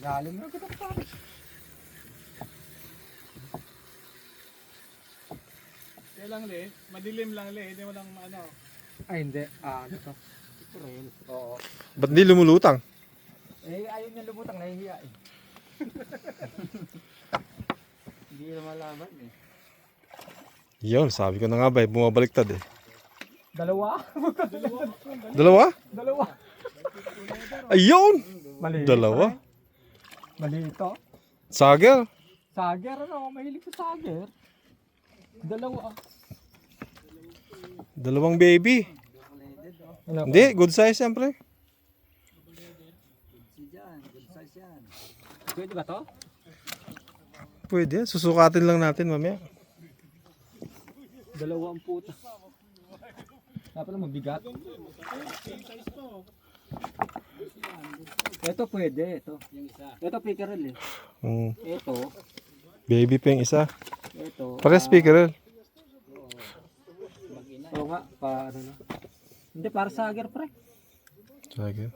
Lalim na kita pare. Kaya lang le, madilim lang le, hindi mo lang ano. Ay hindi. Ito. Oo. Ba't di lumulutang? Ayaw niya lumutang, nahihiya eh. Hindi na malaman eh. Yun, sabi ko na nga ba, bumabaliktad eh. Dalawa? Dalawa? Dalawa. Ayun! Mali. Dalawa. Mali ito. Sager. Sager ano, mahilig sa sager. Dalawa. Dalawang baby. Ano? Hindi, good size siyempre. Pwede ba to? Pwede, susukatin lang natin mamaya. Dalawa ang puta. Dapat lang mabigat. Ito pwede, ito. Ito pickerel eh. Ito, Baby pa yung isa. ito. Pares speaker. Oo nga, ano na. Hindi, para sager pre. Sager.